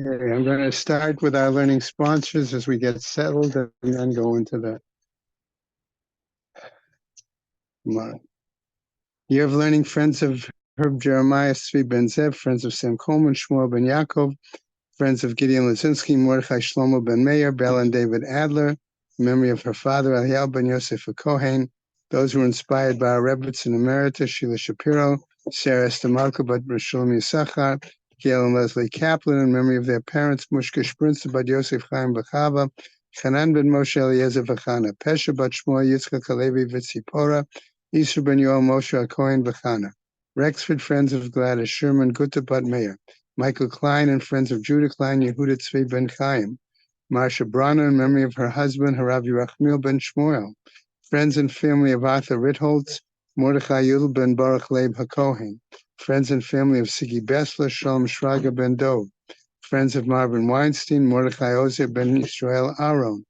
Okay, I'm going to start with our learning sponsors as we get settled and then go into the year of learning. Friends of Herb Jeremiah, Svi Ben Zev, friends of Sam Coleman, Shmuel Ben Yaakov, friends of Gideon Lazinski, Mordechai Shlomo Ben Meir, Bell and David Adler, in memory of her father, Eliel Ben Yosef Kohen, those who were inspired by our Rebbetzin Emerita, Sheila Shapiro, Sarah Estamalka, Bat Shalom Yisachar, Gail and Leslie Kaplan, in memory of their parents, Mushka Sprinzer, Bat Yosef Chaim Bachava, Hanan Ben Moshe Eliezer Vachana, Pesha Bat Shmuel Yitzchak Halevi Vitzipora, Isra Ben Yoel Moshe Cohen Vachana, Rexford Friends of Gladys Sherman, Gutta Bat Meir, Michael Klein and friends of Judah Klein, Yehuda Tzvi Ben Chaim, Marsha Brana in memory of her husband, Harav Yerachmiel Ben Shmuel, friends and family of Arthur Ritholtz, Mordechai Yudel Ben Baruch Leib HaKohen, friends and family of Sigi Bessler, Shalom Shraga Ben Dov, friends of Marvin Weinstein, Mordechai Ozer Ben Israel Aaron,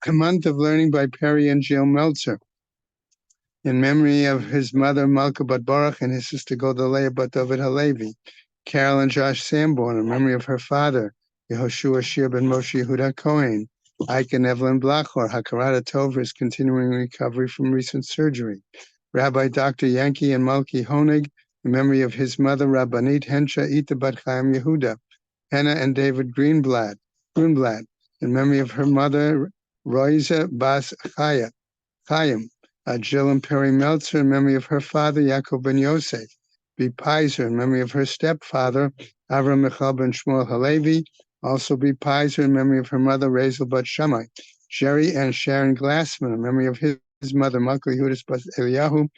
a month of learning by Perry and Jill Meltzer, in memory of his mother, Malka Bat Baruch, and his sister Godalea Bat David Halevi, Carol and Josh Sanborn, in memory of her father, Yehoshua Shir Ben Moshe Yehuda Cohen, Ike and Evelyn Blachor, Hakarata Tov is continuing recovery from recent surgery. Rabbi Dr. Yankee and Malki Honig, in memory of his mother, Rabbanit Hensha Ita Bat Chaim Yehuda, Hannah and David Grunblatt, in memory of her mother, Roisa Bas Chaim, Jill and Perry Meltzer, in memory of her father, Yaakov Ben Yosef, B. Pizer, in memory of her stepfather, Avram Michal Ben Shmuel Halevi, also B. Pizer, in memory of her mother, Razel Bat Shammai, Jerry and Sharon Glassman, in memory of his mother, Malka Yehudis Bat Eliyahu,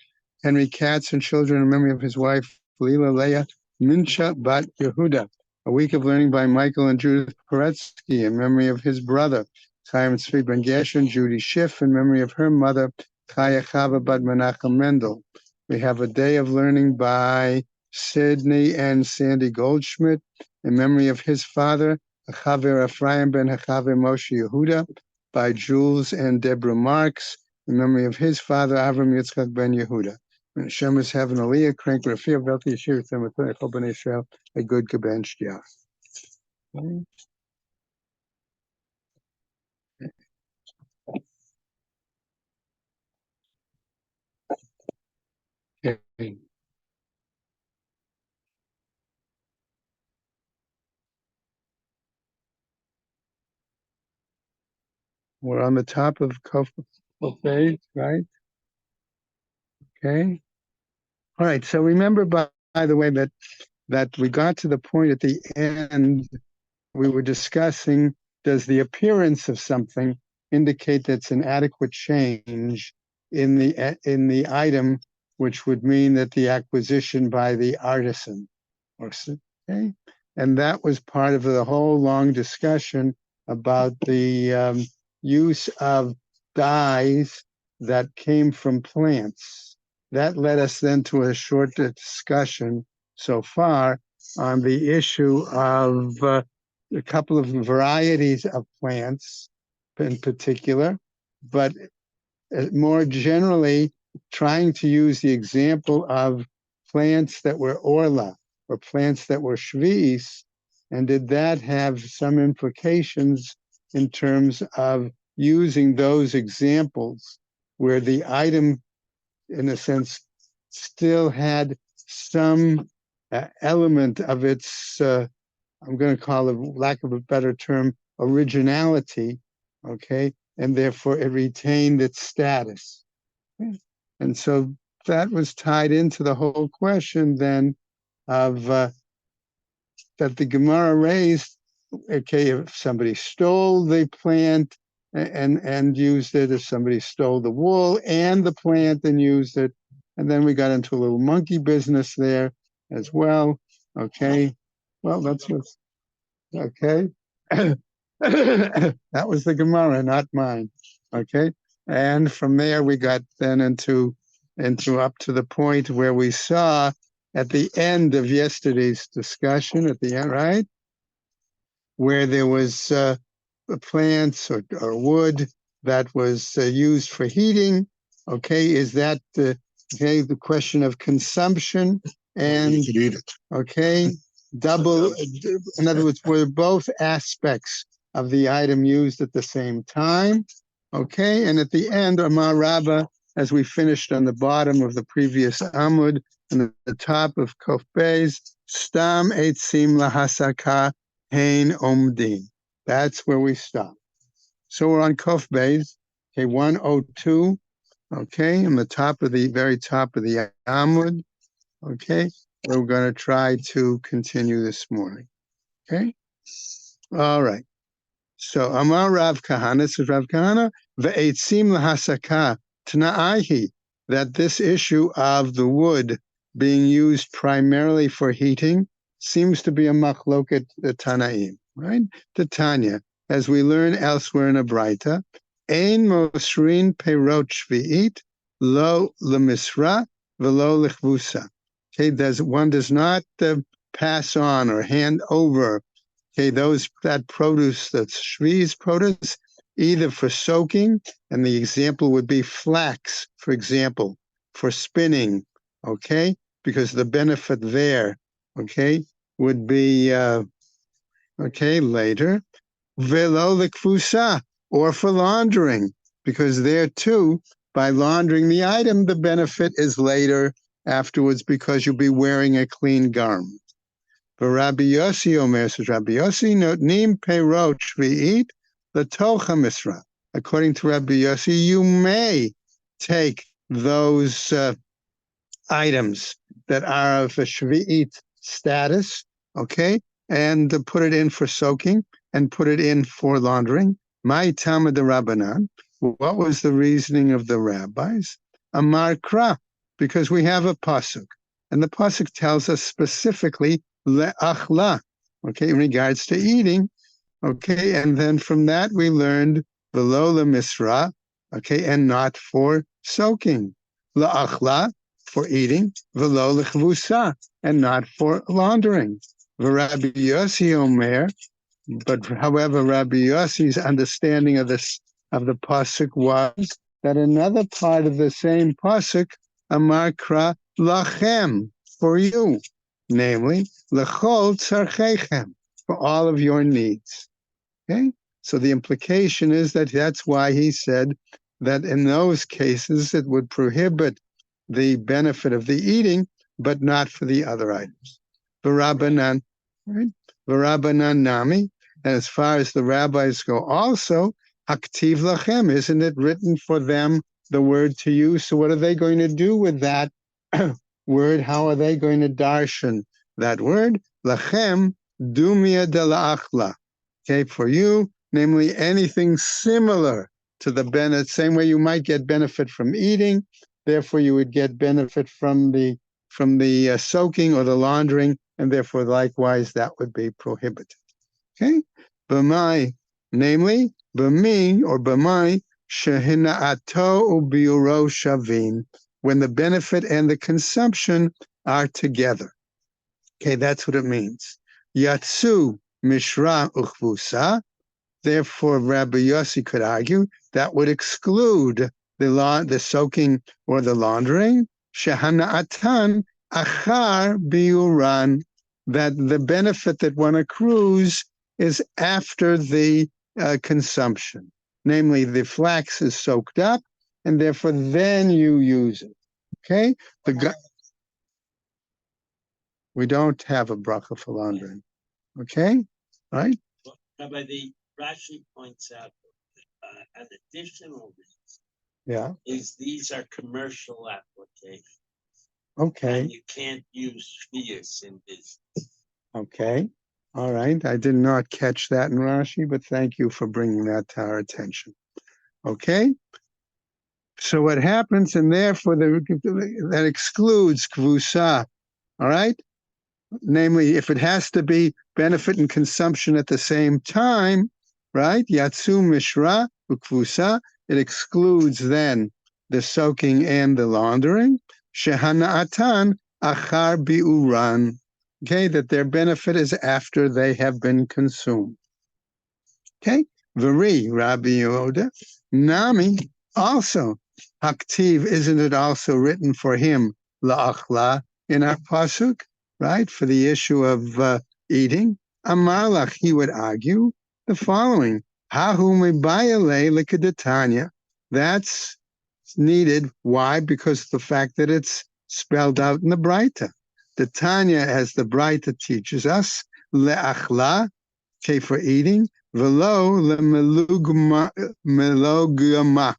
Henry Katz and children, in memory of his wife, Leila Leah Mincha Bat Yehuda, a week of learning by Michael and Judith Paretsky, in memory of his brother, Chaim Tzvi Ben Gershon, Judy Schiff, in memory of her mother, Chaya Chava Bat Menachem Mendel. We have a day of learning by Sidney and Sandy Goldschmidt, in memory of his father, Chaver Ephraim Ben Chaver Moshe Yehuda, by Jules and Deborah Marks, in memory of his father, Avram Yitzchak Ben Yehuda. And Hashem is having Aliyah, Crank Rafir, Velti Yeshir, Tzemach, Ben Israel, a good Gaben Shtiach. Okay. We're on the top of Kofei, right? Okay. All right. So remember, by the way, that we got to the point at the end, we were discussing, does the appearance of something indicate that's an adequate change in the item, which would mean that the acquisition by the artisan, okay? And that was part of the whole long discussion about the use of dyes that came from plants. That led us then to a short discussion so far on the issue of a couple of varieties of plants in particular, but more generally trying to use the example of plants that were orla or plants that were shvi'is, and did that have some implications in terms of using those examples where the item, in a sense, still had some element of its, I'm going to call it, lack of a better term, originality, okay? And therefore it retained its status. And so that was tied into the whole question then of that the Gemara raised, okay, if somebody stole the plant and used it, if somebody stole the wool and the plant and used it, and then we got into a little monkey business there as well, okay? Well, that's what's, okay? That was the Gemara, not mine, okay? And from there we got then into up to the point where we saw at the end of yesterday's discussion, at the end, right? Where there was plants or wood that was used for heating. Okay, is that the question of consumption and you could eat it. Okay, double, in other words, where both aspects of the item used at the same time. Okay, and at the end, Amar Rabba, as we finished on the bottom of the previous Amud, and the top of Kof Beis, Stam Eitzim Lahasaka Hein Omdin. That's where we stop. So we're on Kof Beis, okay, 102, okay, in the top of the very top of the Amud, okay. We're going to try to continue this morning, okay. All right. So Amar Rav Kahana, says Rav Kahana, ve'etzim lahasaka t'na'ahi, that this issue of the wood being used primarily for heating seems to be a machloket the Tanaim, right? The Tanya, as we learn elsewhere in a Braita, ein mosrin perot shvi'it lo lemisra velo lichvusa. Okay, one does not pass on or hand over, okay, that produce, that's Shvi's produce, either for soaking, and the example would be flax, for example, for spinning, okay, because the benefit there, okay, would be, okay, later, velo likfusa, or for laundering, because there too, by laundering the item, the benefit is later afterwards because you'll be wearing a clean garment. But Rabbi Yossi Omer says, Rabbi Yossi notnim perot shvi'it letocha misra. According to Rabbi Yossi, you may take those items that are of a shvi'it status, okay, and put it in for soaking and put it in for laundering. My Tama de Rabbanan. What was the reasoning of the rabbis? Amar Kra, because we have a pasuk, and the pasuk tells us specifically le'achla, okay, in regards to eating, okay, and then from that we learned velo lemisra, okay, and not for soaking, le'achla for eating, velo lechvusa, and not for laundering. Rabbi Yossi Omer, but however, Rabbi Yossi's understanding of this of the pasuk was that another part of the same pasuk, Amar Kra lachem, for you, namely lechol tzarchechem, for all of your needs. Okay, so the implication is that that's why he said that in those cases it would prohibit the benefit of the eating, but not for the other items. V'Rabbanan, right? V'Rabbanan nami, and as far as the rabbis go, also haktiv lachem, isn't it written for them the word to use? So what are they going to do with that word? How are they going to darshan that word? Lachem dumia de la'achla. Okay, for you, namely anything similar to the benefit, same way you might get benefit from eating, therefore you would get benefit from the soaking or the laundering, and therefore likewise that would be prohibited. Okay, b'mai, namely b'mi or b'mai shehina'ato u'biuro shavin, when the benefit and the consumption are together. Okay, that's what it means. Yatsu mishra uchvusa. Therefore, Rabbi Yossi could argue that would exclude the soaking or the laundering. Shehana'atan achar biuran, that the benefit that one accrues is after the consumption. Namely, the flax is soaked up, and therefore then you use it. Okay? We don't have a bracha for laundering. Okay? Right? Rabbi, the Rashi points out an additional Yeah. reason is these are commercial applications. Okay. And you can't use shvius in business. Okay. All right. I did not catch that in Rashi, but thank you for bringing that to our attention. Okay. So what happens, and therefore that excludes kvusa. All right. Namely, if it has to be benefit and consumption at the same time, right? Yatsu mishra ukvusa, it excludes then the soaking and the laundering. Shehana'atan achar bi'uran. Okay, that their benefit is after they have been consumed. Okay, Vari, Rabbi Yehuda, Nami, also, Haktiv, isn't it also written for him, la'achla, in our pasuk? right, for the issue of eating, Amalach, he would argue the following: Hahu mibayale likadatanya. That's needed. Why? Because of the fact that it's spelled out in the Braita. The Tanya, as the Braita teaches us, le'achla, okay, for eating, velo melogama.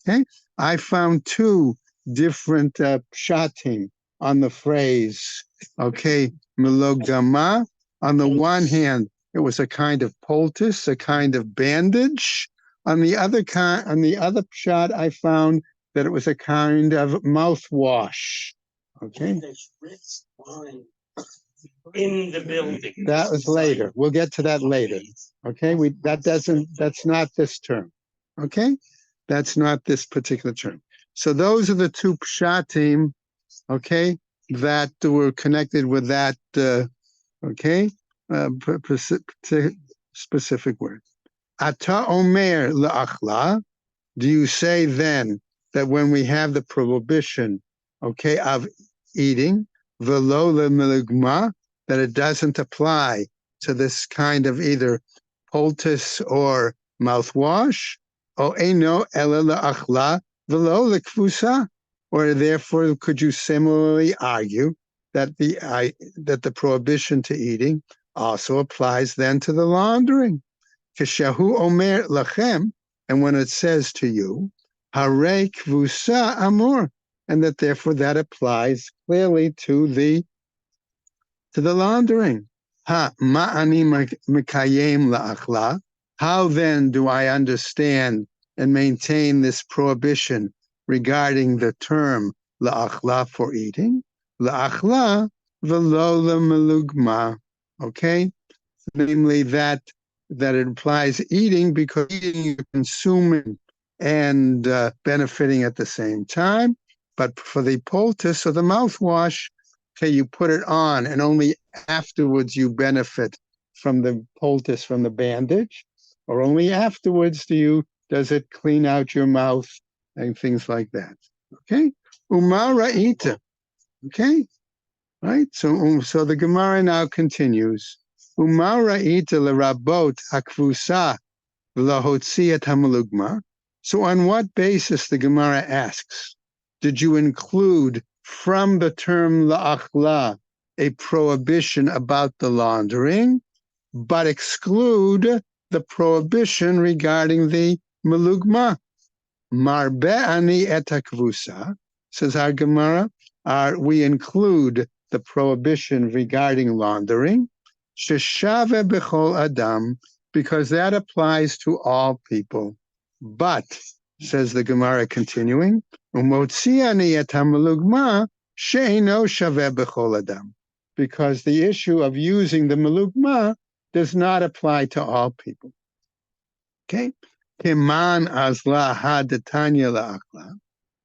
Okay, I found two different pshatim on the phrase. Okay, melogama. On the one hand, it was a kind of poultice, a kind of bandage. On the other pshat, I found that it was a kind of mouthwash. Okay, There's Ritz wine in the building. that was later. We'll get to that later. Okay, that's not this term. Okay, that's not this particular term. So those are the two pshatim, okay, that were connected with that, okay, specific word. Ata omer la'achla. Do you say then that when we have the prohibition, okay, of eating, velo le'miligma, that it doesn't apply to this kind of either poultice or mouthwash? O eno ela la'achla velo le'kfusa? Or therefore, could you similarly argue that the prohibition to eating also applies then to the laundering? Kishahu omer lachem, and when it says to you, hare kvusa amor, and that therefore that applies clearly to the laundering. Ha ma'ani mikayem la'achla. How then do I understand and maintain this prohibition regarding the term la'achla for eating? La'achla velo lemelugma. Okay, namely that it implies eating, because eating you're consuming and benefiting at the same time. But for the poultice or the mouthwash, okay, you put it on and only afterwards you benefit from the poultice, from the bandage, or only afterwards does it clean out your mouth and things like that. Okay, umara ita. Okay, right. So the Gemara now continues. Umara ita lerabot hakvusa v'lahotziat hamalugma. So on what basis, the Gemara asks, did you include from the term la'achla a prohibition about the laundering, but exclude the prohibition regarding the malugma? Marbe'ani et hakvusa, says our Gemara, we include the prohibition regarding laundering, sheshave bechol adam, because that applies to all people. But, says the Gemara continuing, umotziani et hamalugma she'eno shaveh bechol adam, because the issue of using the malugma does not apply to all people. Okay? Kiman azla hadatanya la'akla.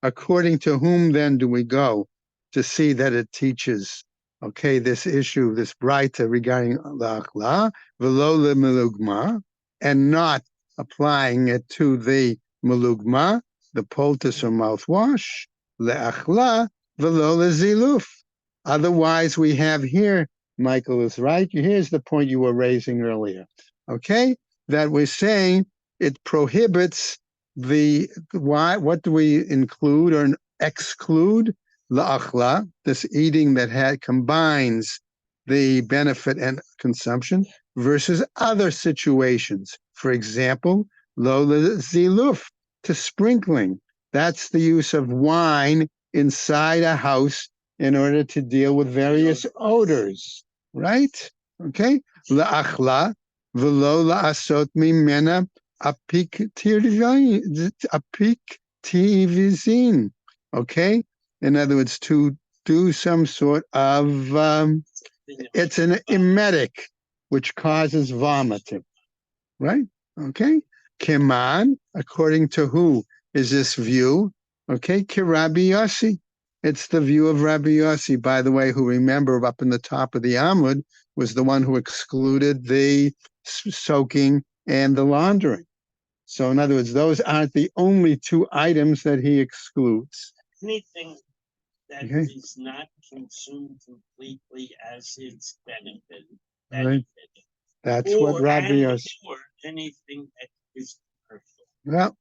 According to whom then do we go to see that it teaches, okay, this issue, this braita regarding la'akla, v'lo le'melugma, and not applying it to the melugma, the poultice or mouthwash, le'achla, v'lo le'ziluf. Otherwise, we have here, Michael is right, here's the point you were raising earlier, okay, that we're saying it prohibits what do we include or exclude? La'achla, this eating that combines the benefit and consumption, versus other situations. For example, lo ziluf, to sprinkling. That's the use of wine inside a house in order to deal with various odors, right? Okay, la'achla, v'lo la'asot mimena apiktivizin. Okay, in other words, to do some sort of it's an emetic which causes vomiting, right? Okay, Kiman, according to who is this view? Okay, Kirabi Yossi. It's the view of Rabbi Yossi, by the way, who, remember, up in the top of the Amud was the one who excluded the soaking and the laundering. So in other words, those aren't the only two items that he excludes. Anything that Okay. is not consumed completely as its benefit. Right. That's what Or, Rabbi and, Yosef. or anything that is commercial. Well,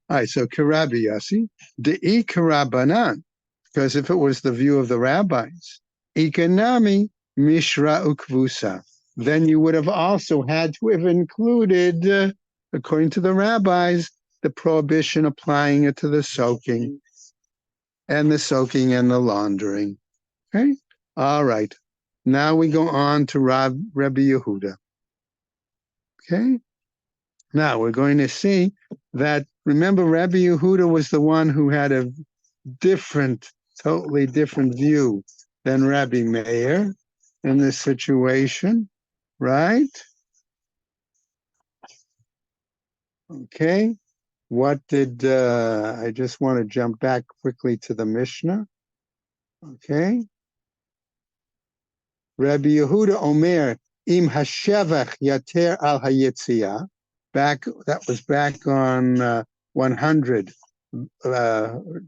all right. So Karabi Yossi, the Karabanan, because if it was the view of the rabbis, Ikanami Mishra Ukvusa, then you would have also had to have included, according to the rabbis, the prohibition applying it to the soaking and the laundering. Okay. All right. Now we go on to Rabbi Yehuda. Okay. Now we're going to see that, remember, Rabbi Yehuda was the one who had a totally different view than Rabbi Meir in this situation, right? Okay. What did, I just want to jump back quickly to the Mishnah. Okay. Rabbi Yehuda Omer, Im Hashevach Yater al Hayetzia, that was back on 100 Amud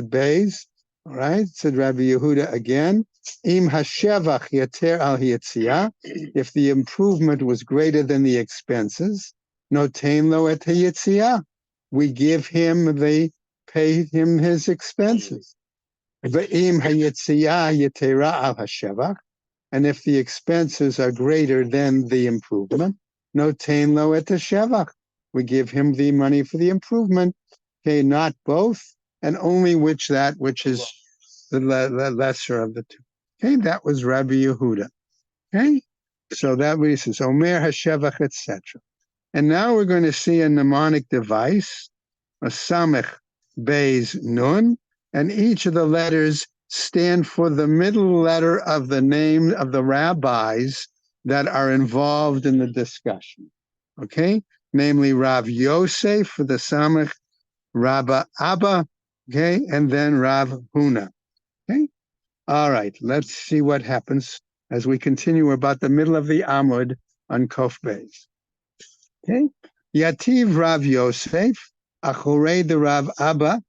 Beis, all right, said Rabbi Yehuda again, Im Hashevach Yater al Hayetzia, if the improvement was greater than the expenses, Notain lo et Hayetzia, we pay him his expenses. Ve'im Hayetzia Yetera al Hashevach, and if the expenses are greater than the improvement, Notain lo et Hashevach, we give him the money for the improvement. Okay, not both, and only that which is the lesser of the two. Okay, that was Rabbi Yehuda. Okay, so that what he says, Omer Hashevach, etc. And now we're going to see a mnemonic device, a samech beis nun, and each of the letters stand for the middle letter of the name of the rabbis that are involved in the discussion. Okay, namely Rav Yosef for the samech, Rabba Abba, okay, and then Rav Huna. Okay, all right, let's see what happens as we continue about the middle of the Amud on Kof Beis. Okay, Yativ Rav Yosef, Achorei the Rav Abba,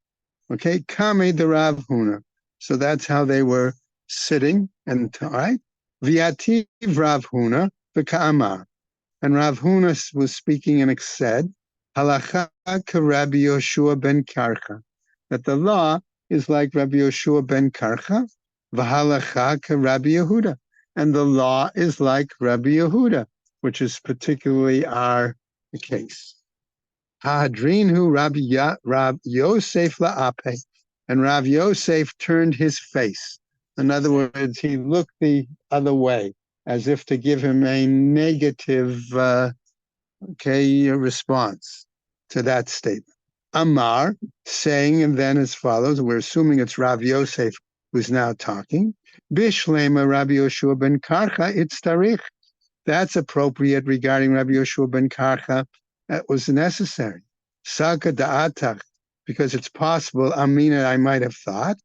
okay, Kame the Rav Huna. So that's how they were sitting, and all right. V'yativ Rav Huna v'ka'amar, and Rav Huna was speaking and said, Halacha ka Rabbi Yoshua ben Karcha, that the law is like Rabbi Yoshua ben Karcha, v'halacha ka Rabbi Yehuda, and the law is like Rabbi Yehuda, which is particularly our case. Ha'adrinhu Rav Yosef la'ape, and Rav Yosef turned his face. In other words, he looked the other way, as if to give him a negative response to that statement. Amar, saying, and then as follows, we're assuming it's Rav Yosef who's now talking, Bishlema Rabbi Yoshua ben Karcha itztarich. That's appropriate regarding Rabbi Yoshua ben Karcha. That was necessary. Saka da'atach, because it's possible, Amina, I might have thought,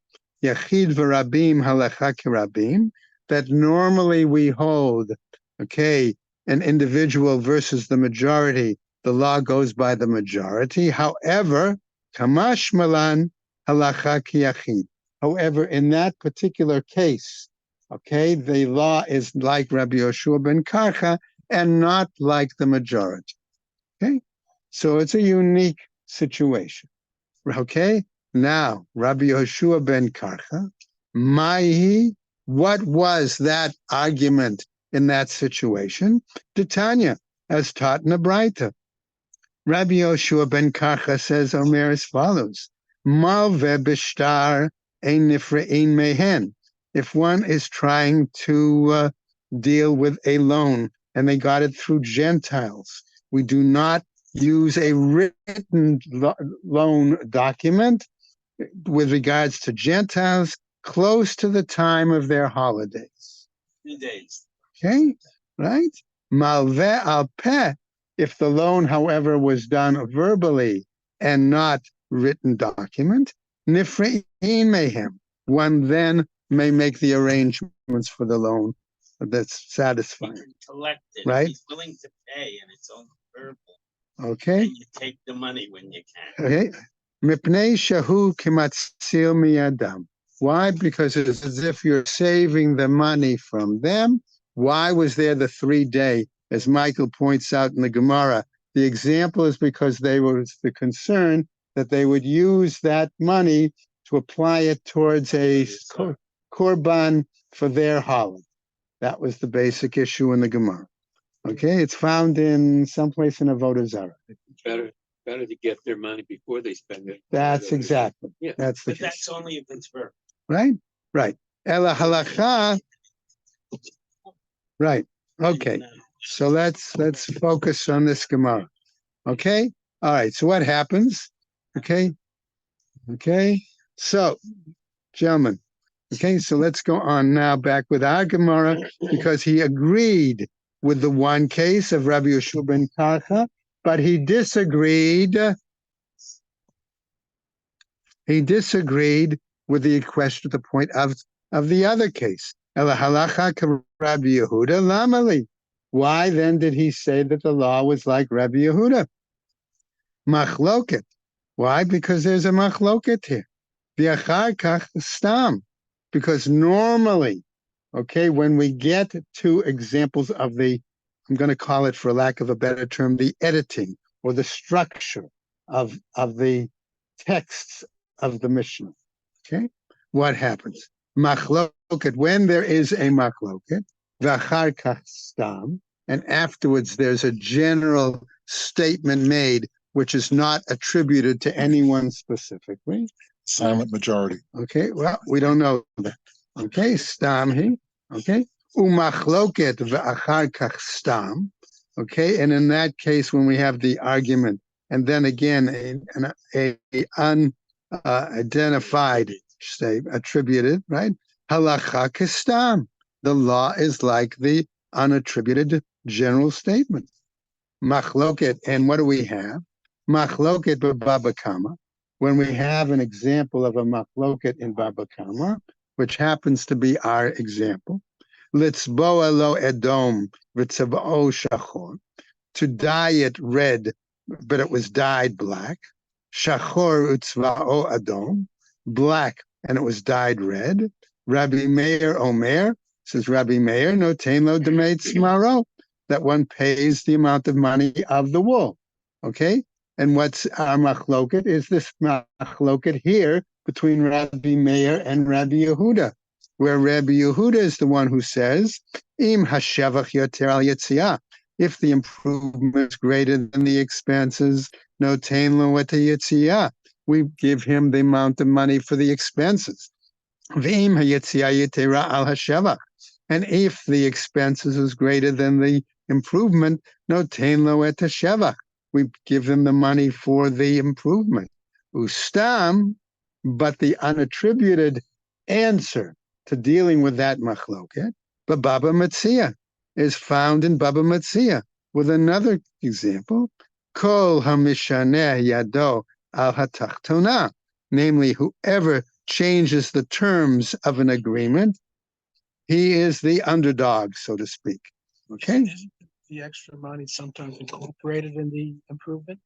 Yachid v'rabim halacha kirabim, that normally we hold, okay, an individual versus the majority, the law goes by the majority. However, kamash malan halacha kiyachid. However, in that particular case, okay, the law is like Rabbi Yoshua ben Karcha and not like the majority. Okay, so it's a unique situation. Okay, now Rabbi Yoshua ben Karcha, Maihi, what was that argument in that situation? Titania, as taught in the Braita. Rabbi Yoshua ben Karcha says Omer as follows: Malve b'shtar ein nifrein mehen. If one is trying to deal with a loan and they got it through Gentiles, we do not use a written loan document with regards to Gentiles close to the time of their holidays. 2 days. Okay, right? Malve al peh. If the loan, however, was done verbally and not written document, nifrein mehem. One then may make the arrangements for the loan that's satisfying. He can collect it. Right? He's willing to pay, and it's only verbal. Okay. And you take the money when you can. Okay. Mipnei shahu kimatzil miyadam. Why? Because it's as if you're saving the money from them. Why was there the 3-day? As Michael points out in the Gemara, the example is because they were the concern that they would use that money to apply it towards a korban for their holiday. That was the basic issue in the Gemara. Okay, it's found in someplace in Avodah Zarah. Better to get their money before they spend it. That's exactly. Yeah. That's the But case. that's only if it's verbal. Right? Right. Ela halacha. Right. Okay. So let's focus on this Gemara. Okay? All right. So what happens? Okay. Okay. So, gentlemen. Okay, so let's go on now back with our Gemara because he agreed with the one case of Rabbi Yeshua ben Karcha, but he disagreed. He disagreed with the question, the point of the other case. Ela halacha ka Rabbi Yehuda lamali. Why then did he say that the law was like Rabbi Yehuda? Machloket. Why? Because there's a machloket here. V'achar kach stam. Because normally, okay, when we get to examples of the, I'm going to call it, for lack of a better term, the editing or the structure of the texts of the Mishnah, okay, what happens? Machloket, when there is a machloket, v'achar kach stam, and afterwards there's a general statement made which is not attributed to anyone specifically. Silent majority. Okay, well, we don't know that. Okay, stamhi. Okay, umachloket v'achar kach stam. Okay, and in that case, when we have the argument, and then again a unidentified, say, attributed, right? Halacha kestam. The law is like the unattributed general statement. Machloket, and what do we have? Machloket b'Baba Kama. When we have an example of a machloket in Baba Kama, which happens to be our example, litzboa lo edom v'tzava'o shachor, to dye it red, but it was dyed black, shachor utzva'o adom, black, and it was dyed red. Rabbi Meir Omer, says Rabbi Meir, notain lo demei tzmaro, that one pays the amount of money of the wool. Okay? And what's our machloket is this machloket here between Rabbi Meir and Rabbi Yehuda, where Rabbi Yehuda is the one who says, Im hashevach yoter al yetziah, if the improvement is greater than the expenses, no tain lo et yetziah, we give him the amount of money for the expenses. V'im hayetziah yetera al hashevach, and if the expenses is greater than the improvement, no tain lo et hashevach, we give them the money for the improvement. Ustam, but the unattributed answer to dealing with that machloket, but Baba Metzia, is found in Baba Metzia with another example. Kol hamishaneh yado al hatachtona, namely whoever changes the terms of an agreement, he is the underdog, so to speak. Okay? The extra money sometimes incorporated in the improvement?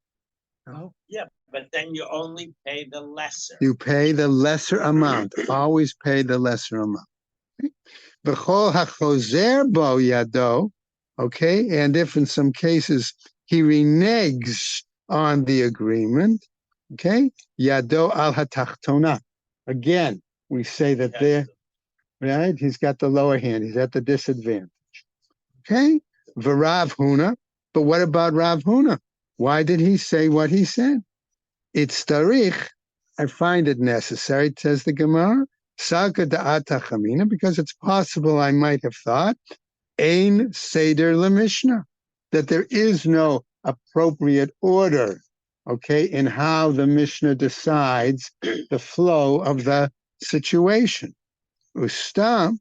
No? Yeah, but then you only pay the lesser. You pay the lesser amount. Always pay the lesser amount. V'chol hachozer bo yado, okay, and if in some cases he reneges on the agreement, okay, yado al hatachtona. Again, we say that there, right? He's got the lower hand. He's at the disadvantage. Okay, v'Rav Huna. But what about Rav Huna? Why did he say what he said? It's tarich. I find it necessary, says the Gemara, Salka da'ata chamina, because it's possible I might have thought, ein seder lemishnah, that there is no appropriate order, okay, in how the Mishnah decides the flow of the situation. Ustam,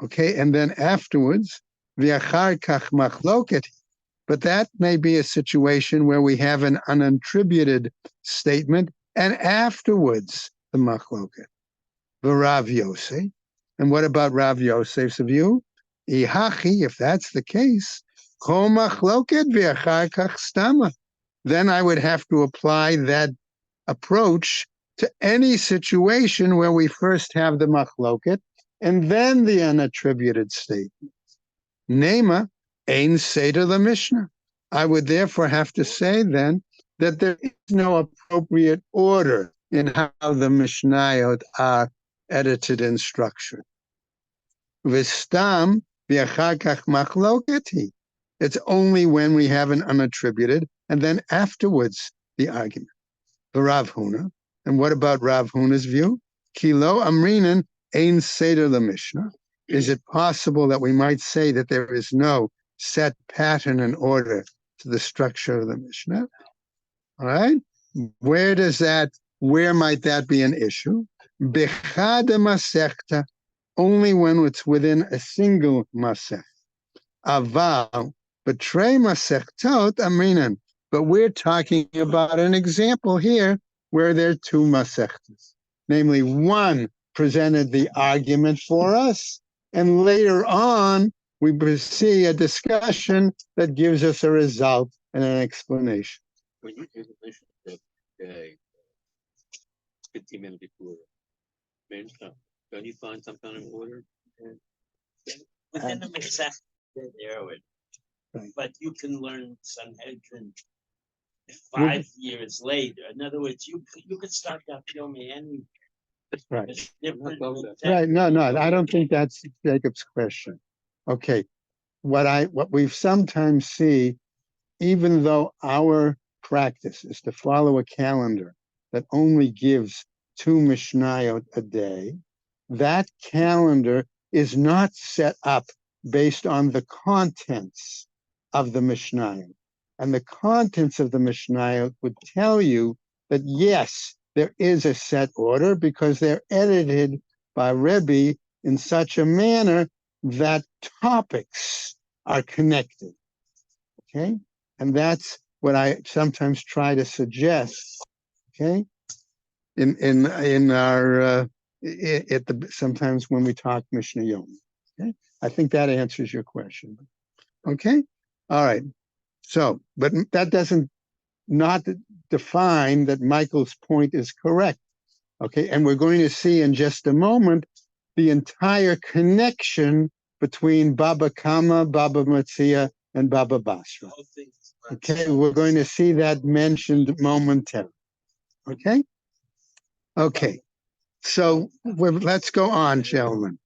okay, and then afterwards, v'achar kach machloket. But that may be a situation where we have an unattributed statement, and afterwards the machloket. The Rav Yosef. And what about Rav Yosef's view? Ihachi, if that's the case, kol machloket v'achar kach stama. Then I would have to apply that approach to any situation where we first have the machloket and then the unattributed statement. Nema ein seder the Mishnah. I would therefore have to say then that there is no appropriate order in how the Mishnayot are edited and structured. Vistam v'achar kach machloketi. It's only when we have an unattributed and then afterwards the argument. The Rav Huna. And what about Rav Huna's view? Kilo amrinan ein seder the Mishnah. Is it possible that we might say that there is no set pattern and order to the structure of the Mishnah? All right. Where might that be an issue? Bechad masechta, only when it's within a single masech. Aval, betrei masechtot amrinan. But we're talking about an example here where there are two masechtas. Namely, one presented the argument for us, and later on, we see a discussion that gives us a result and an explanation. When you do the mission that 15 minutes before Mishnah, don't you find some kind of order? Within the Masech, there would. Right. But you can learn Sanhedrin 5 years later. In other words, you could start that yomi any. Right. It's different. Right. No, I don't think that's Jacob's question. Okay. What we sometimes see, even though our practice is to follow a calendar that only gives 2 Mishnayot a day, that calendar is not set up based on the contents of the Mishnayot. And the contents of the Mishnayot would tell you that, yes, there is a set order because they're edited by Rebbe in such a manner that topics are connected. Okay? And that's what I sometimes try to suggest. Okay? In our sometimes when we talk Mishnah Yomi. Okay? I think that answers your question. Okay? All right. So, but that doesn't not define that Michael's point is correct. Okay, and we're going to see in just a moment the entire connection between Baba Kama, Baba Matzia, and Baba Basra. Okay, we're going to see that mentioned momentarily. Okay? Okay, so let's go on, gentlemen.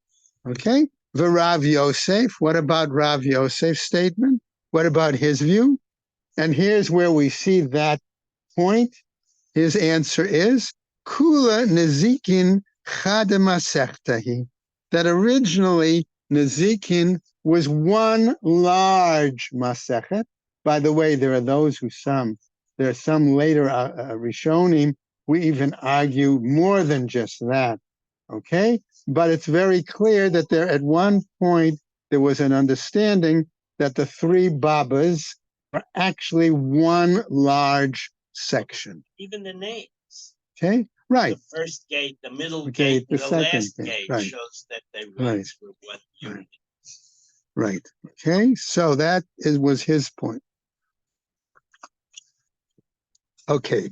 Okay, the Rav Yosef. What about Rav Yosef's statement? What about his view? And here's where we see that point. His answer is Kula Nezikin Chada Masechtahi. That originally Nezikin was one large Masechet. By the way, there are some later Rishonim who even argue more than just that. Okay? But it's very clear that at one point there was an understanding that the 3 Babas are actually one large section. Even the names. Okay, right. The first gate, the middle gate, gate, the the second last gate, gate right. shows that they run Right. through one unit. Right. Okay, so that was his point. Okay,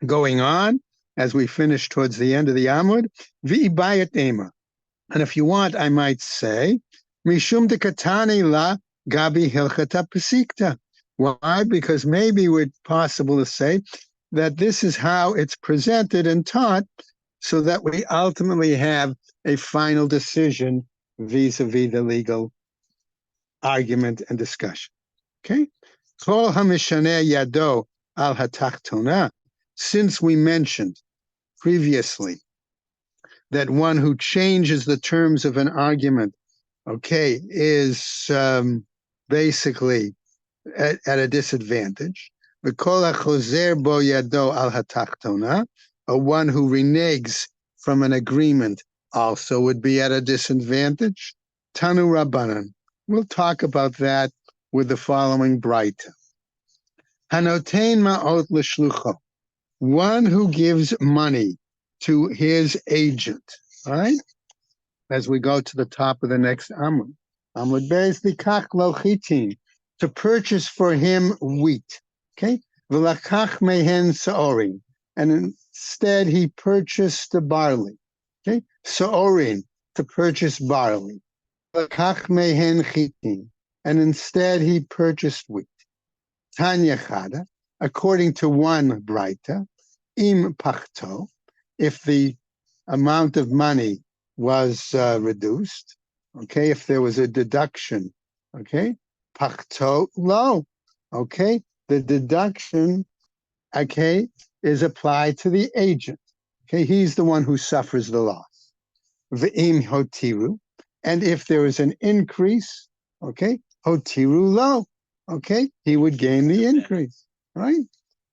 going on as we finish towards the end of the Amud, v'ibayat ema. And if you want, I might say, mishum de katani la gabi hilchata pesikta. Why? Because maybe it's possible to say that this is how it's presented and taught so that we ultimately have a final decision vis-a-vis the legal argument and discussion. Okay? Kol hamishane yado al hatachtona. Since we mentioned previously that one who changes the terms of an argument, okay, is basically at a disadvantage. V'kol hachozer bo yado al hatachtona, or one who reneges from an agreement also would be at a disadvantage. Tanu Rabbanan. We'll talk about that with the following Braita. Hanotein ma'ot l'shlucho. One who gives money to his agent. All right? As we go to the top of the next Amud. Amud Beis likach lo chitin. To purchase for him wheat. Okay? V'lakach mehen sa'orim. And instead he purchased the barley. Okay, So'orin, to purchase barley. Lakach mehen chitin, and instead he purchased wheat. Tanya Chada, according to one Braita, im pachto, if the amount of money was reduced, okay, if there was a deduction, okay, pachto lo, okay, the deduction, okay, is applied to the agent, okay, he's the one who suffers the loss. V'im hotiru, and if there is an increase, okay, hotiru lo, okay, he would gain the increase, right?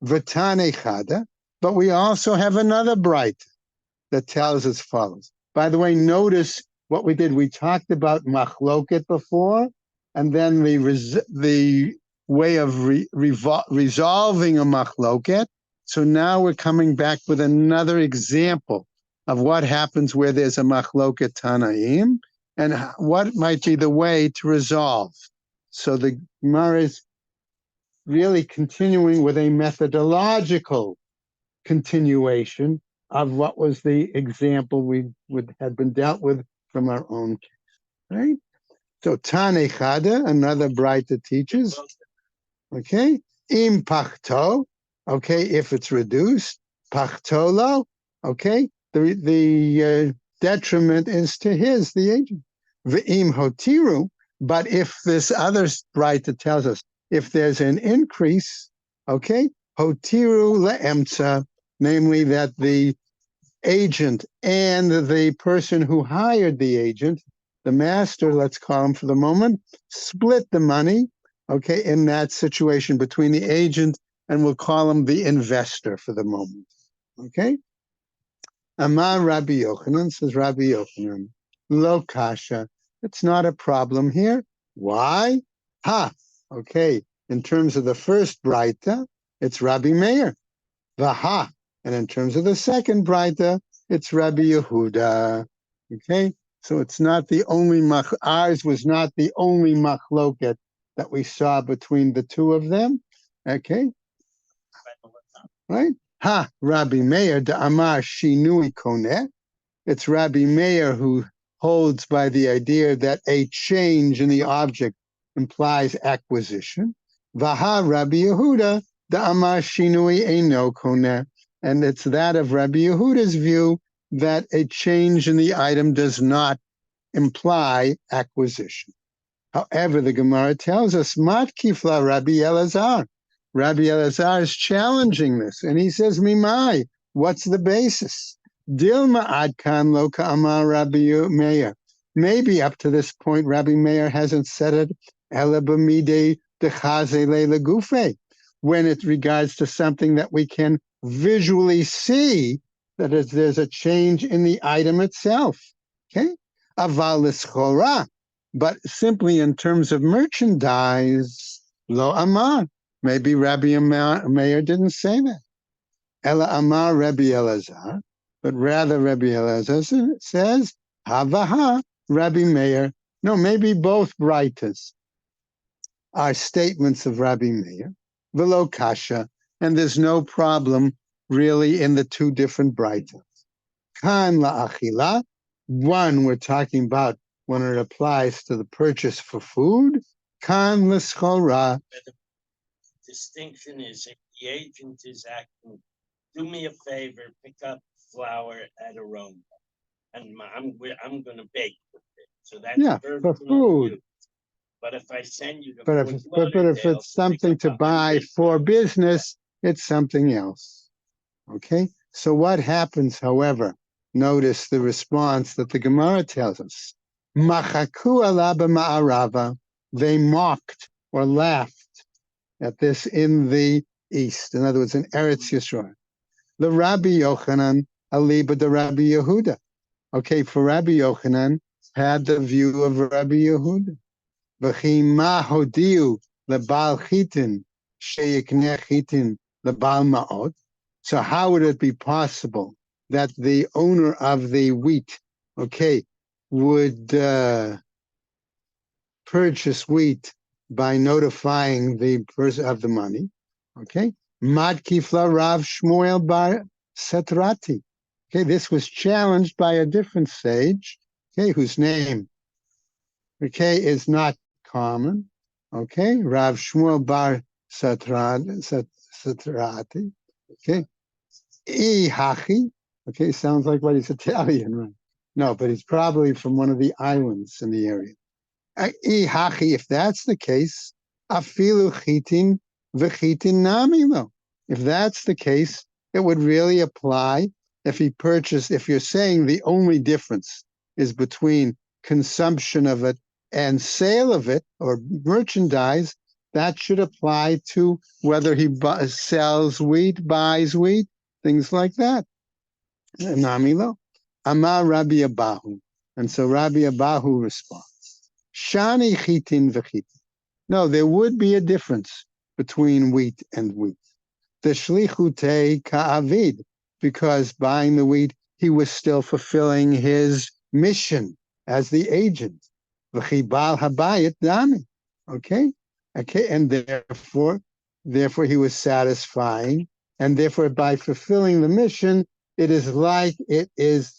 V'tane chada, but we also have another bright that tells as follows. By the way, notice what we did. We talked about machloket before, and then the way of resolving a machloket. So now we're coming back with another example of what happens where there's a machloket tanaim, and what might be the way to resolve. So the Gemara is really continuing with a methodological continuation of what was the example had been dealt with from our own case, right? So Tane Chada, another Braita teaches, okay, im pachto, okay, if it's reduced, pachtolo, okay, the detriment is to the agent. V'im hotiru, but if this other Braita tells us, if there's an increase, okay, hotiru le'emtza, namely that the agent and the person who hired the agent, the master, let's call him for the moment, split the money, okay, in that situation between the agent and we'll call him the investor for the moment, okay? Amar Rabbi Yochanan, says Rabbi Yochanan, lo kasha, it's not a problem here. Why? Okay, in terms of the first Braita, it's Rabbi Meir. Vaha, and in terms of the second Braita, it's Rabbi Yehuda. Okay, so it's not the only ours was not the only machloket that we saw between the two of them. Okay, right? Rabbi Meir de Amar Shinui Koneh. It's Rabbi Meir who holds by the idea that a change in the object implies acquisition. Vaha Rabbi Yehuda the Amar Shinui Eino Koneh, and it's that of Rabbi Yehuda's view that a change in the item does not imply acquisition. However, the Gemara tells us, Matkifla Rabbi Elazar. Rabbi Elazar is challenging this, and he says, Mimai, what's the basis? Dilma adkan lo ka'amar Rabbi Meir. Maybe up to this point, Rabbi Meir hasn't said it, Ela b'midei dechaze legufe, when it regards to something that we can visually see, that is, there's a change in the item itself. Okay? Aval l'schora, but simply in terms of merchandise, lo amar. Maybe Rabbi Meir didn't say that. Ela amar Rabbi Elazar, but rather Rabbi Elazar says, havaha Rabbi Meir. No, maybe both Braitas are statements of Rabbi Meir, velo kasha, and there's no problem really in the two different Braitas. Kan la'achila, one we're talking about when it applies to the purchase for food. Kan l'schora. The distinction is if the agent is acting, do me a favor, pick up flour at Aroma, and I'm going to bake with it. So that's for food. Use. But if I send you to but if it's something to buy for business, it's something else. Okay? So what happens, however, notice the response that the Gemara tells us. Machaku ala b'ma'arava, they mocked or laughed at this in the east. In other words, in Eretz Yisrael. The Rabbi Yochanan, aliba de Rabbi Yehuda. Okay, for Rabbi Yochanan, had the view of Rabbi Yehuda. V'chi ma hodiu lebal chitin sheyikneh chitin lebal ma'ot. So how would it be possible that the owner of the wheat, okay, would purchase wheat by notifying the person of the money? Okay, Madkifla Rav Shmuel bar Satrati. Okay, this was challenged by a different sage, okay, whose name, okay, is not common. Okay, Rav Shmuel Bar Satrati. Okay, Hachi. Okay, sounds like what he's Italian, right? No, but he's probably from one of the islands in the area. Hachi, if that's the case, afilu chitin v'chitin namilo. If that's the case, it would really apply if he purchased, if you're saying the only difference is between consumption of it and sale of it or merchandise, that should apply to whether he sells wheat, buys wheat, things like that. Namilo. Amar Rabbi Abahu. And so Rabbi Abahu responds, Shani chitin v'chitin. No, there would be a difference between wheat and wheat. The shlichute ka'avid, because buying the wheat, he was still fulfilling his mission as the agent. V'chibal habayit dami. Okay, and therefore he was satisfying, and therefore by fulfilling the mission, it is like he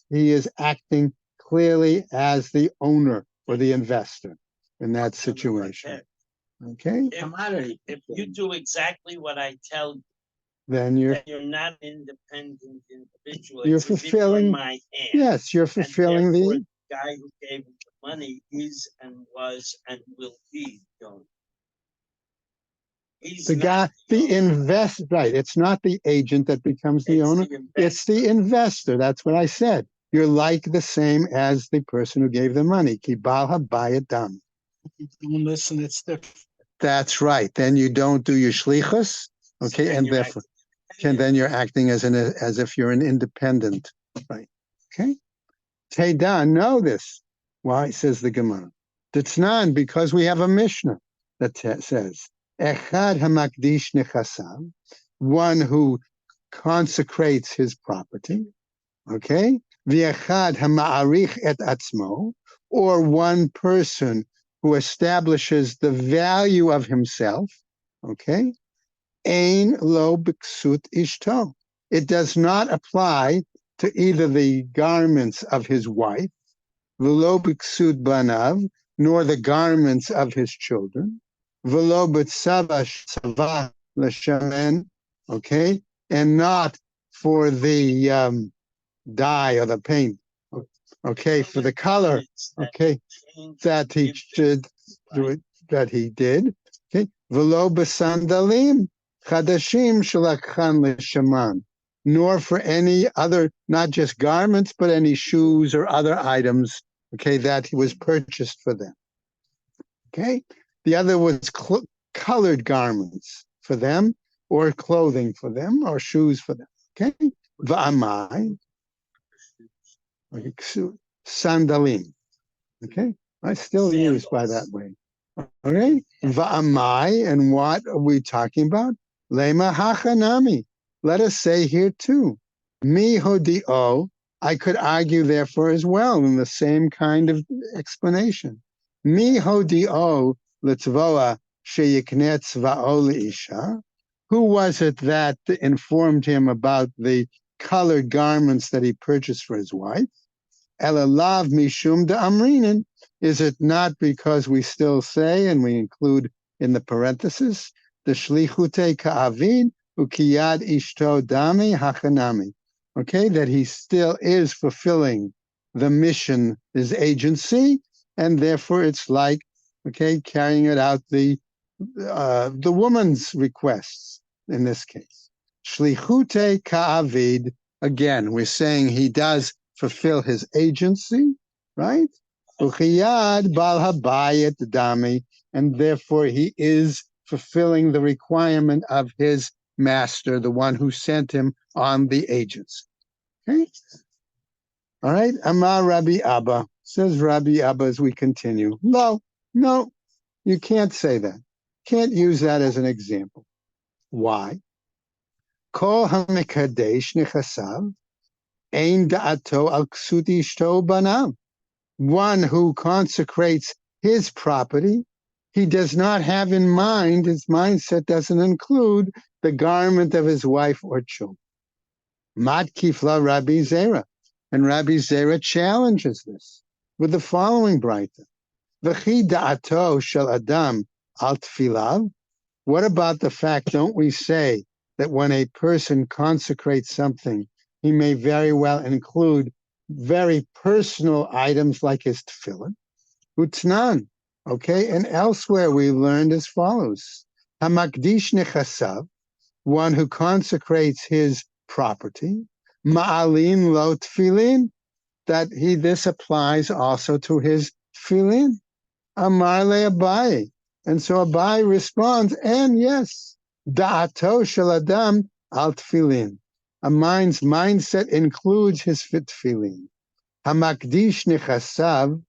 is acting clearly as the owner or the investor in that situation. Okay, If you do exactly what I tell you, then you're not an independent individual. You're It's as if fulfilling. you're my hand. Yes, you're fulfilling the guy who gave him the money is and was and will be donor. The guy, the investor, right? It's not the agent that becomes the owner. It's the investor. That's what I said. You're like the same as the person who gave the money. Kibal habayit dam. Listen, it's different. That's right. Then you don't do your shlichus, okay, and therefore, and then you're acting as if you're an independent, right? Okay. Teda, know this. Why, says the Gemara? Ditznan, because we have a Mishnah that says, Echad hamakdish nechasav, one who consecrates his property, okay? V'echad hama'arich et atzmo, or one person who establishes the value of himself, okay? Ein lo b'ksut ishto. It does not apply to either the garments of his wife, v'lo b'ksut banav, nor the garments of his children, v'lo b'tzava l'shamen, okay, and not for the dye or the paint, okay, for the color, okay, that he did, okay, v'lo b'sandalim chadashim shalakhan l'shaman, nor for any other, not just garments, but any shoes or other items, okay, that he was purchased for them. Okay, the other was colored garments for them, or clothing for them, or shoes for them. Okay, va'amai, sandalim. Okay, I still use by that way. Okay, va'amai, and what are we talking about? Lema hachanami. Let us say here too, mi hodio. I could argue therefore as well in the same kind of explanation. Mi hodio litzvoa sheyiknet tzva'o leisha. Who was it that informed him about the colored garments that he purchased for his wife? Elalav mishum de amrinin. Is it not because we still say, and we include in the parenthesis, the shlichute ka'avid ukiyad ishto dami hachanami. Okay, that he still is fulfilling the mission, his agency, and therefore it's like, okay, carrying it out the woman's requests in this case. Shlichute ka'avid, again, we're saying he does fulfill his agency, right? Uchiyad bal habayit dami, and therefore he is fulfilling the requirement of his master, the one who sent him on the agency. Okay? All right. Amar Rabbi Abba, says Rabbi Abba as we continue. No, you can't say that. Can't use that as an example. Why? Kol hamikadesh nechasav ein da'ato al ksut ishto banav. One who consecrates his property, he does not have in mind, his mindset doesn't include the garment of his wife or children. Matkifla Rabbi Zera. And Rabbi Zera challenges this with the following braita. V'chi da'ato shel adam al tfilav. What about the fact, don't we say that when a person consecrates something, he may very well include very personal items like his tefillin? Utnan. Okay, and elsewhere we learned as follows. Hamakdish nechasav, one who consecrates his property. Ma'alin lo tefillin, that this applies also to his tefillin. Amar le Abai. And so Abai responds, and yes, da'ato shel adam al tefillin. A mindset includes his tefillin. Hamakdish nechasav,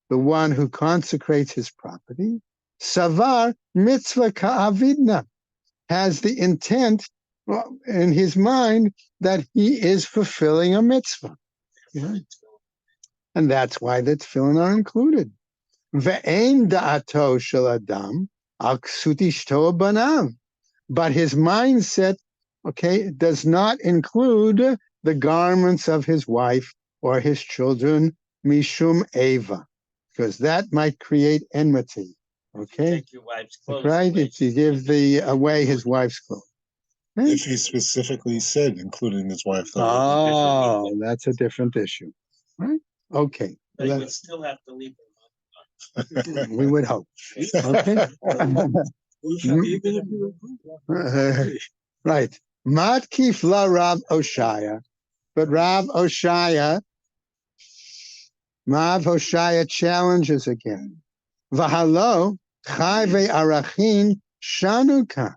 the one who consecrates his property. Savar mitzvah ka'avidna, has the intent in his mind that he is fulfilling a mitzvah. Yeah. And that's why the tefillin are included. Ve'ein da'ato shel adam al ksut ishto banav. But his mindset, okay, does not include the garments of his wife or his children, mishum eva, because that might create enmity. Okay, Take your wife's clothes right? away. If you give away his wife's clothes. Okay? If he specifically said, including his wife, though. Oh, that's a different issue, right? Okay, They would still have to leave them. we would hope. Okay. Right. Matkif la Rav Oshaya, but Rav Oshaya challenges again. V'halo chayve arachin shanuka.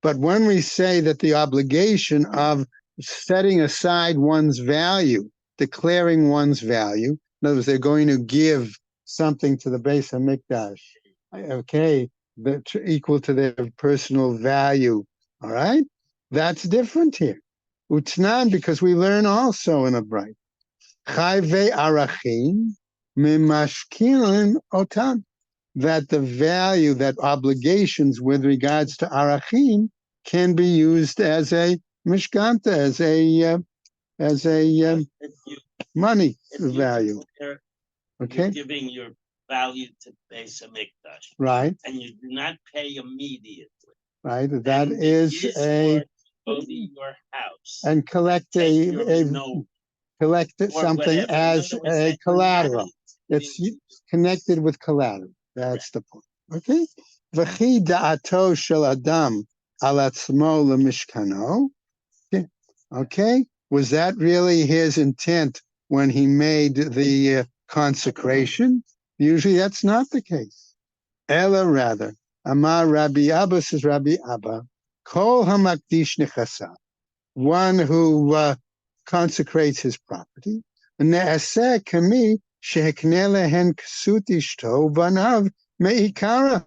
But when we say that the obligation of setting aside one's value, declaring one's value, in other words, they're going to give something to the Beis HaMikdash, okay, equal to their personal value, all right? That's different here. Utnan, because we learn also in a bright. Chayve arachim mimashkilin otan, that the value, that obligations with regards to arachim can be used as a mishkanta, as a money value. Okay, you're giving your value to Beis HaMikdash, right? And you do not pay immediately. Right, that is go to your house and collect something as a collateral. It's connected with collateral. That's the point. Okay. V'chi da'ato shel adam al atzmo lemishkano. Okay. Was that really his intent when he made the consecration? Usually that's not the case. Ella rather, Amar Rabbi Abba, says Rabbi Abba, Kol hamakdish nechasa, one who consecrates his property, ne'aseh kami shehekneh lehen ksut ishto banav me'ikara.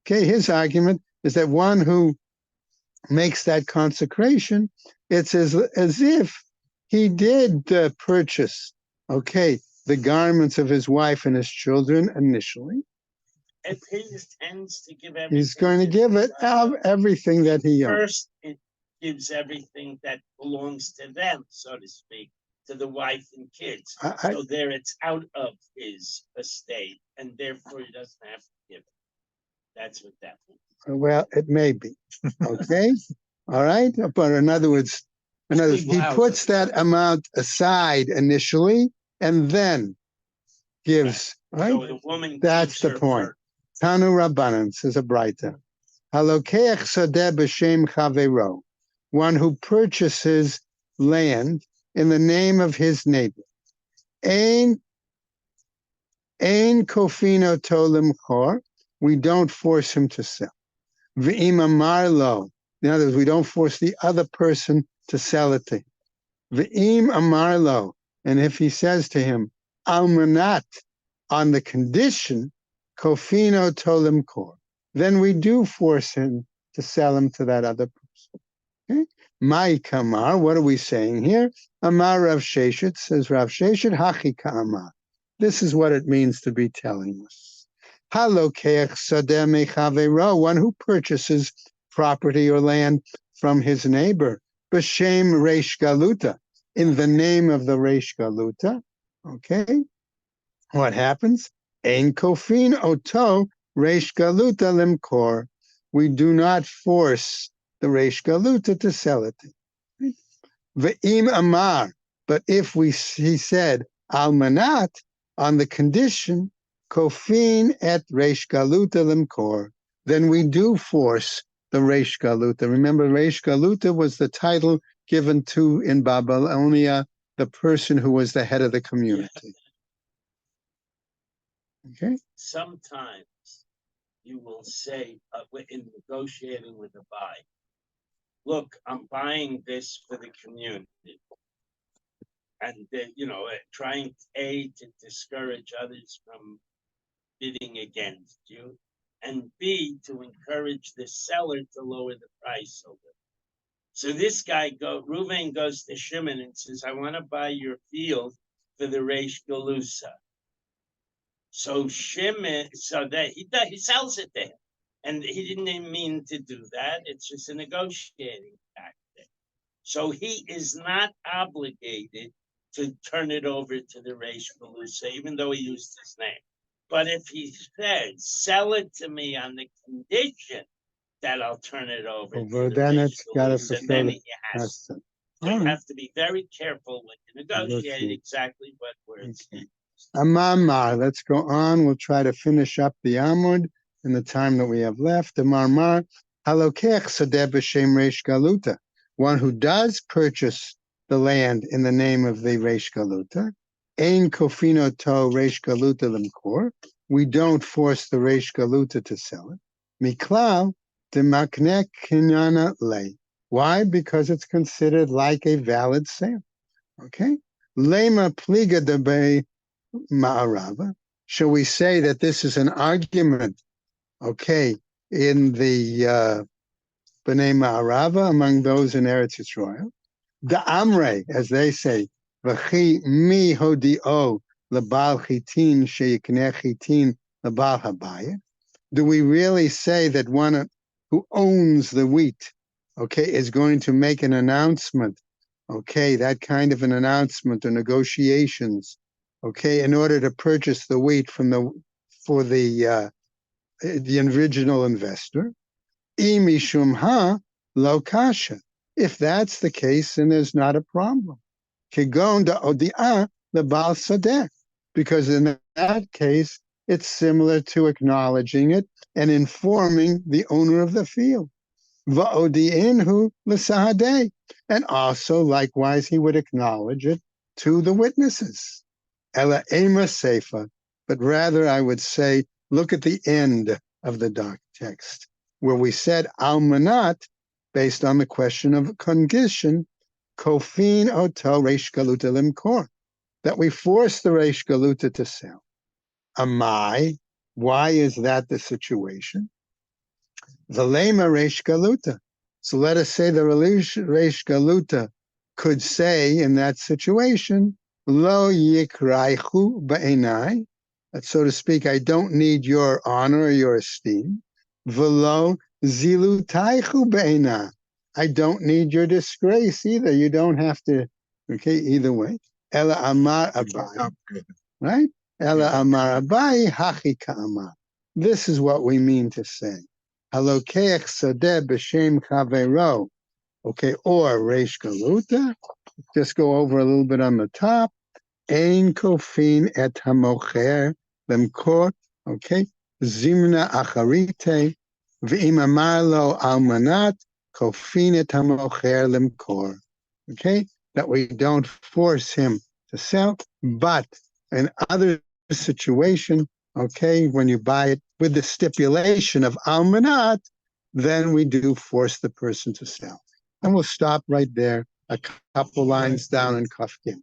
Okay, his argument is that one who makes that consecration, it's as if he did purchase, okay, the garments of his wife and his children initially. If he tends to give everything, he's going to give it everything that he owns. First, it gives everything that belongs to them, so to speak, to the wife and kids. So there it's out of his estate, and therefore he doesn't have to give it. That's what that means. Well, it may be. Okay. All right. But in other words, he puts that amount aside initially and then gives, right? So the woman that's the point. Tanu Rabbanan, says a Braita. Halokeach sadeh b'shem chavero, one who purchases land in the name of his neighbor. Ein kofino tolim chor, we don't force him to sell. V'im amarlo, in other words, we don't force the other person to sell it to him. V'im amarlo, and if he says to him, almanat, on the condition, kofino tolim kor, then we do force him to sell him to that other person. Okay? Mai kamar, what are we saying here? Amar Rav Sheshet, says Rav Sheshet, hachi ka'amar. This is what it means to be telling us. Halokeach sadeh mechavero, one who purchases property or land from his neighbor. b'shem reish galuta, in the name of the reish galuta. Okay, what happens? Ein kofin oto reish galuta limkor. We do not force the reish galuta to sell it. Ve'im amar, but if he said almanat, on the condition kofin et reish galuta limkor, then we do force the reish galuta. Remember, reish galuta was the title given to in Babylonia the person who was the head of the community. Okay. Sometimes you will say in negotiating with a buyer, look, I'm buying this for the community. And, trying to discourage others from bidding against you. And B, to encourage the seller to lower the price a little. So this guy, Reuven goes to Shimon and says, I want to buy your field for the Reish Galusa. So Shimon, he sells it to him. And he didn't even mean to do that. It's just a negotiating tactic. So he is not obligated to turn it over to the Reish Galusa, even though he used his name. But if he said, sell it to me on the condition that I'll turn it over to the Then Reish it's got to Galusa, fulfill then the he has to. custom. So you have to be very careful when you negotiate exactly what words. Okay. Amar, let's go on. We'll try to finish up the Amud in the time that we have left. Amar, halokech sadeh b'shem reish galuta. One who does purchase the land in the name of the reish galuta. Ein kofino to reish galuta limkor. We don't force the reish galuta to sell it. Miklal demaknek kinyana lei. Why? Because it's considered like a valid sale. Okay. Lema pliga debe ma'arava. Shall we say that this is an argument, okay, in the Bnei Ma'arava, among those in Eretz Yisrael? The Amre, as they say, v'chi mi hodio lebal chitin sheyikneh chitin lebal habaya. Do we really say that one who owns the wheat, okay, is going to make an announcement, okay, that kind of an announcement or negotiations, okay, in order to purchase the wheat for the original investor? Imishum ha lo kasha. If that's the case, then there's not a problem. Kegon da odia lebal sadeh, because in that case, it's similar to acknowledging it and informing the owner of the field. Va'odi'inhu l'sahadeh. And also, likewise, he would acknowledge it to the witnesses. Ela ema seifa. But rather, I would say, look at the end of the doc text, where we said almanat, based on the question of condition, kofin oto reish galuta limkor, that we force the reish galuta to sell. Amai, why is that the situation? The lema reish galuta. So let us say the reish galuta could say in that situation, lo yikraichu ba'enai, that so to speak, I don't need your honor or your esteem. Velo zilutaichu ba'enai. I don't need your disgrace either. You don't have to, okay, either way. Ela amar abai, right? Ela amar abai hachi ka'amar. This is what we mean to say. Halokeach sadeh b'shem chavero, okay, or reish galuta. Just go over a little bit on the top. Ein kofin et hamocher lemkor, okay, zimna acharite, v'im amar lo almanat, kofin et hamocher lemkor, okay, that we don't force him to sell, but in other situation, okay, when you buy it with the stipulation of almanat, then we do force the person to sell. And we'll stop right there, a couple lines down in Kaf Gimel.